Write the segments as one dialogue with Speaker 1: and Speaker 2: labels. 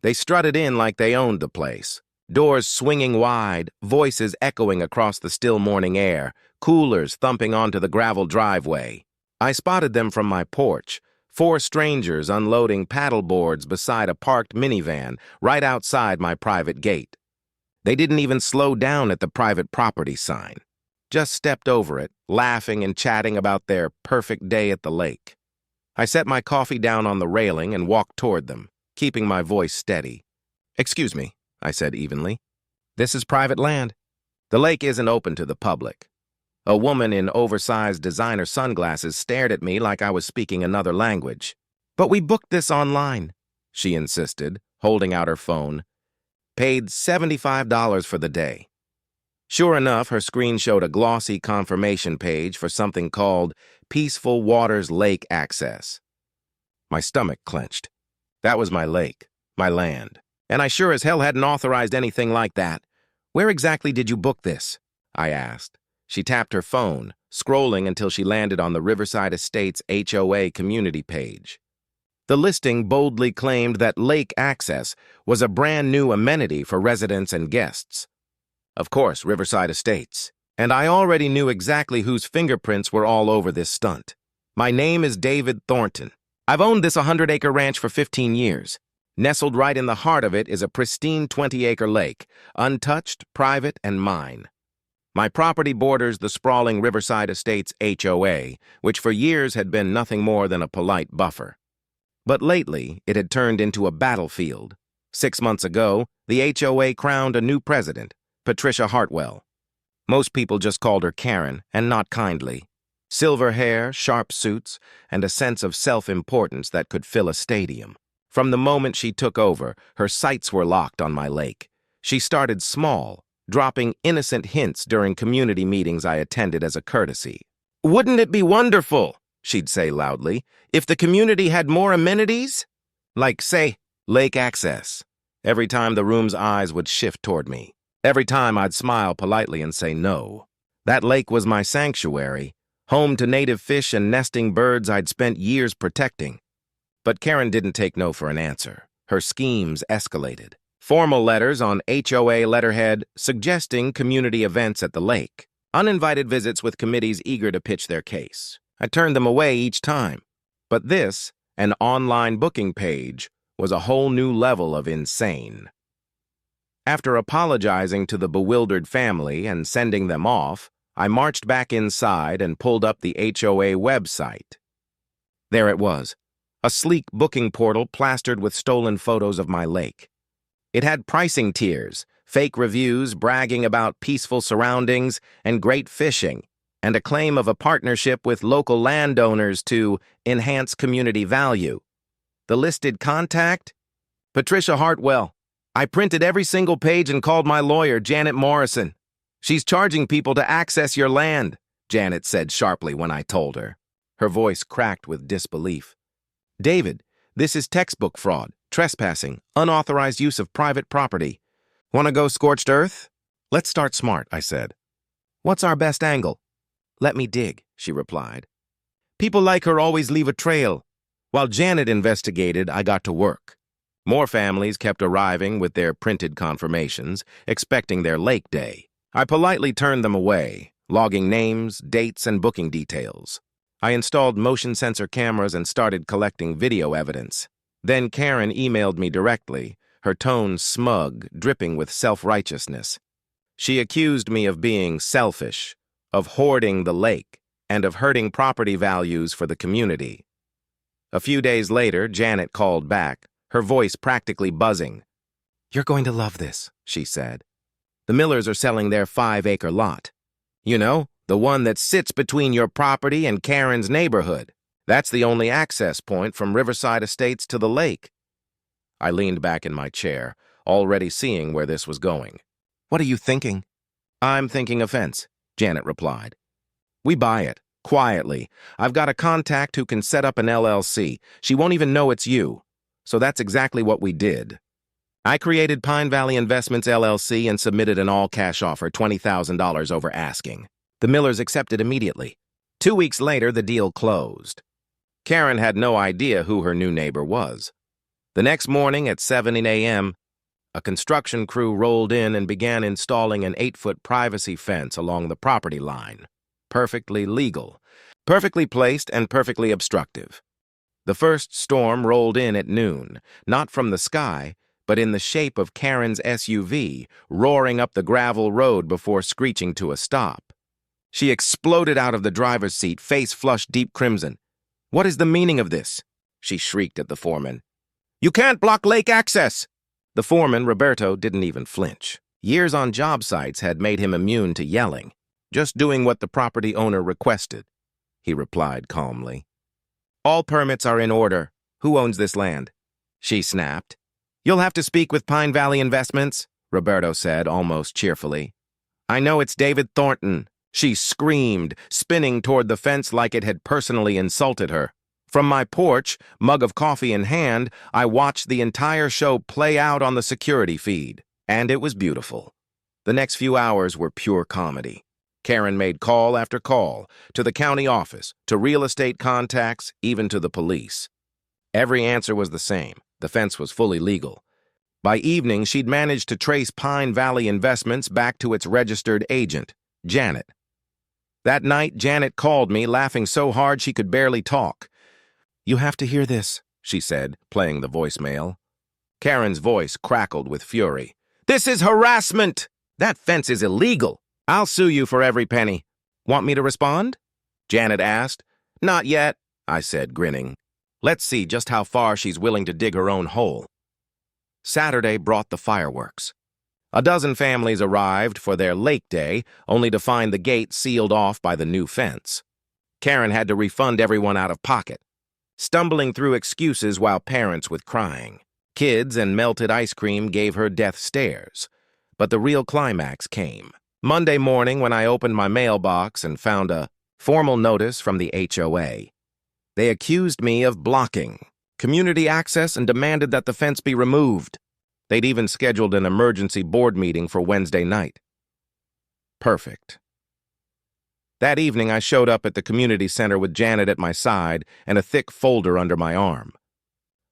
Speaker 1: They strutted in like they owned the place. Doors swinging wide, voices echoing across the still morning air, coolers thumping onto the gravel driveway. I spotted them from my porch, 4 strangers unloading paddle boards beside a parked minivan right outside my private gate. They didn't even slow down at the private property sign. Just stepped over it, laughing and chatting about their perfect day at the lake. I set my coffee down on the railing and walked toward them, keeping my voice steady. "Excuse me," I said evenly. "This is private land. The lake isn't open to the public." A woman in oversized designer sunglasses stared at me like I was speaking another language. "But we booked this online," she insisted, holding out her phone. "Paid $75 for the day." Sure enough, her screen showed a glossy confirmation page for something called Peaceful Waters Lake Access. My stomach clenched. That was my lake, my land, and I sure as hell hadn't authorized anything like that. "Where exactly did you book this?" I asked. She tapped her phone, scrolling until she landed on the Riverside Estates HOA community page. The listing boldly claimed that lake access was a brand new amenity for residents and guests. Of course, Riverside Estates. And I already knew exactly whose fingerprints were all over this stunt. My name is David Thornton. I've owned this 100-acre ranch for 15 years. Nestled right in the heart of it is a pristine 20-acre lake, untouched, private, and mine. My property borders the sprawling Riverside Estates HOA, which for years had been nothing more than a polite buffer. But lately, it had turned into a battlefield. 6 months ago, the HOA crowned a new president, Patricia Hartwell. Most people just called her Karen, and not kindly. Silver hair, sharp suits, and a sense of self-importance that could fill a stadium. From the moment she took over, her sights were locked on my lake. She started small, dropping innocent hints during community meetings I attended as a courtesy. "Wouldn't it be wonderful," she'd say loudly, "if the community had more amenities? Like, say, lake access." Every time the room's eyes would shift toward me. Every time I'd smile politely and say no. That lake was my sanctuary, home to native fish and nesting birds I'd spent years protecting. But Karen didn't take no for an answer. Her schemes escalated. Formal letters on HOA letterhead suggesting community events at the lake. Uninvited visits with committees eager to pitch their case. I turned them away each time. But this, an online booking page, was a whole new level of insane. After apologizing to the bewildered family and sending them off, I marched back inside and pulled up the HOA website. There it was, a sleek booking portal plastered with stolen photos of my lake. It had pricing tiers, fake reviews bragging about peaceful surroundings and great fishing, and a claim of a partnership with local landowners to enhance community value. The listed contact? Patricia Hartwell. I printed every single page and called my lawyer, Janet Morrison. "She's charging people to access your land," Janet said sharply when I told her. Her voice cracked with disbelief. "David, this is textbook fraud, trespassing, unauthorized use of private property. Want to go scorched earth?" "Let's start smart," I said. "What's our best angle?" "Let me dig," she replied. People like her always leave a trail. While Janet investigated, I got to work. More families kept arriving with their printed confirmations, expecting their lake day. I politely turned them away, logging names, dates, and booking details. I installed motion sensor cameras and started collecting video evidence. Then Karen emailed me directly, her tone smug, dripping with self-righteousness. She accused me of being selfish, of hoarding the lake, and of hurting property values for the community. A few days later, Janet called back, her voice practically buzzing. "You're going to love this," she said. "The Millers are selling their 5-acre lot. You know, the one that sits between your property and Karen's neighborhood. That's the only access point from Riverside Estates to the lake." I leaned back in my chair, already seeing where this was going. "What are you thinking?" "I'm thinking offense," Janet replied. "We buy it, quietly. I've got a contact who can set up an LLC. She won't even know it's you. So that's exactly what we did. I created Pine Valley Investments LLC and submitted an all-cash offer, $20,000 over asking. The Millers accepted immediately. 2 weeks later, the deal closed. Karen had no idea who her new neighbor was. The next morning at 7 a.m., a construction crew rolled in and began installing an 8-foot privacy fence along the property line. Perfectly legal, perfectly placed, and perfectly obstructive. The first storm rolled in at noon, not from the sky, but in the shape of Karen's SUV, roaring up the gravel road before screeching to a stop. She exploded out of the driver's seat, face flushed deep crimson. "What is the meaning of this?" she shrieked at the foreman. "You can't block lake access!" The foreman, Roberto, didn't even flinch. Years on job sites had made him immune to yelling. "Just doing what the property owner requested," he replied calmly. "All permits are in order. Who owns this land?" she snapped. "You'll have to speak with Pine Valley Investments," Roberto said almost cheerfully. "I know it's David Thornton," she screamed, spinning toward the fence like it had personally insulted her. From my porch, mug of coffee in hand, I watched the entire show play out on the security feed, and it was beautiful. The next few hours were pure comedy. Karen made call after call, to the county office, to real estate contacts, even to the police. Every answer was the same. The fence was fully legal. By evening, she'd managed to trace Pine Valley Investments back to its registered agent, Janet. That night, Janet called me, laughing so hard she could barely talk. "You have to hear this," she said, playing the voicemail. Karen's voice crackled with fury. "This is harassment! That fence is illegal. I'll sue you for every penny." "Want me to respond?" Janet asked. "Not yet," I said, grinning. "Let's see just how far she's willing to dig her own hole." Saturday brought the fireworks. A dozen families arrived for their lake day, only to find the gate sealed off by the new fence. Karen had to refund everyone out of pocket, stumbling through excuses while parents were crying. Kids and melted ice cream gave her death stares. But the real climax came. Monday morning when I opened my mailbox and found a formal notice from the HOA. They accused me of blocking community access and demanded that the fence be removed. They'd even scheduled an emergency board meeting for Wednesday night. Perfect. That evening, I showed up at the community center with Janet at my side and a thick folder under my arm.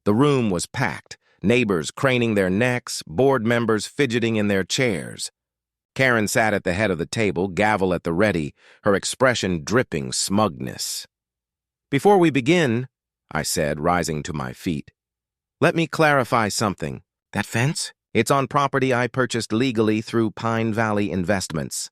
Speaker 1: The room was packed, neighbors craning their necks, board members fidgeting in their chairs. Karen sat at the head of the table, gavel at the ready, her expression dripping smugness. "Before we begin," I said, rising to my feet, "let me clarify something. That fence? It's on property I purchased legally through Pine Valley Investments."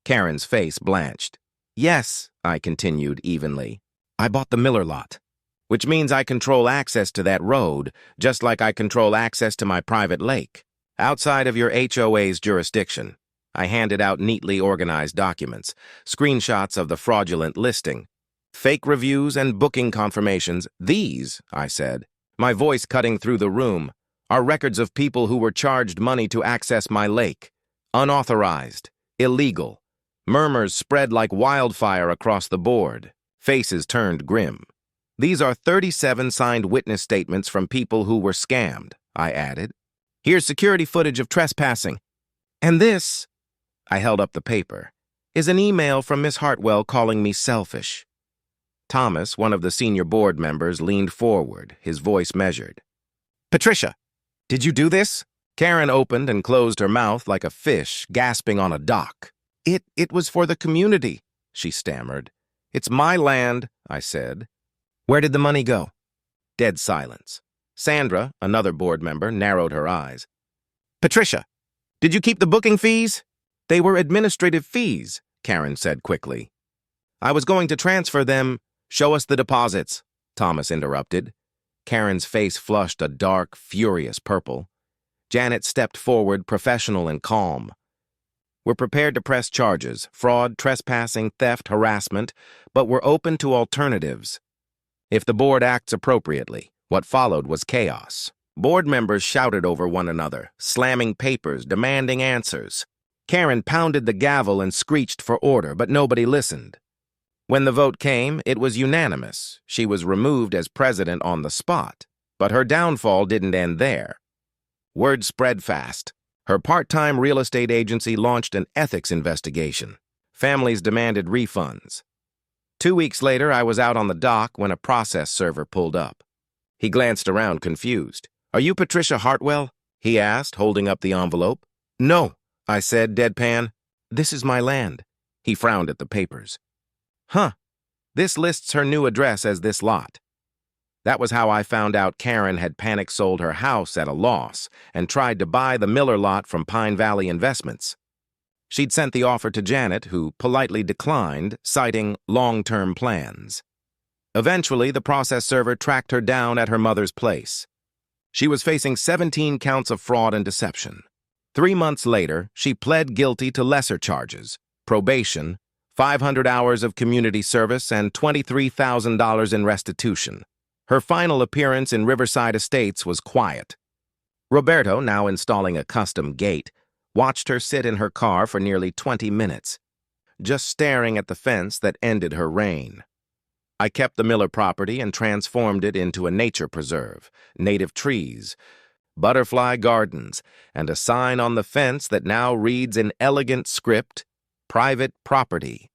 Speaker 1: Karen's face blanched. "Yes," I continued evenly, "I bought the Miller lot, which means I control access to that road, just like I control access to my private lake, outside of your HOA's jurisdiction." I handed out neatly organized documents, screenshots of the fraudulent listing, fake reviews and booking confirmations. "These," I said, my voice cutting through the room, "are records of people who were charged money to access my lake. Unauthorized, illegal." Murmurs spread like wildfire across the board. Faces turned grim. "These are 37 signed witness statements from people who were scammed," I added. "Here's security footage of trespassing. And this," I held up the paper, "is an email from Miss Hartwell calling me selfish." Thomas, one of the senior board members, leaned forward, his voice measured. "Patricia, did you do this?" Karen opened and closed her mouth like a fish gasping on a dock. It was for the community," she stammered. "It's my land," I said. "Where did the money go?" Dead silence. Sandra, another board member, narrowed her eyes. "Patricia, did you keep the booking fees?" "They were administrative fees," Karen said quickly. "I was going to transfer them." "Show us the deposits," Thomas interrupted. Karen's face flushed a dark, furious purple. Janet stepped forward, professional and calm. "We're prepared to press charges, fraud, trespassing, theft, harassment, but we're open to alternatives. If the board acts appropriately." What followed was chaos. Board members shouted over one another, slamming papers, demanding answers. Karen pounded the gavel and screeched for order, but nobody listened. When the vote came, it was unanimous. She was removed as president on the spot, but her downfall didn't end there. Word spread fast. Her part-time real estate agency launched an ethics investigation. Families demanded refunds. 2 weeks later, I was out on the dock when a process server pulled up. He glanced around confused. "Are you Patricia Hartwell?" he asked, holding up the envelope. "No," I said, deadpan. "This is my land." He frowned at the papers. "Huh. This lists her new address as this lot." That was how I found out Karen had panic sold her house at a loss and tried to buy the Miller lot from Pine Valley Investments. She'd sent the offer to Janet, who politely declined, citing long-term plans. Eventually, the process server tracked her down at her mother's place. She was facing 17 counts of fraud and deception. 3 months later, she pled guilty to lesser charges: probation, 500 hours of community service, and $23,000 in restitution. Her final appearance in Riverside Estates was quiet. Roberto, now installing a custom gate, watched her sit in her car for nearly 20 minutes, just staring at the fence that ended her reign. I kept the Miller property and transformed it into a nature preserve, native trees, butterfly gardens, and a sign on the fence that now reads in elegant script, "Private Property."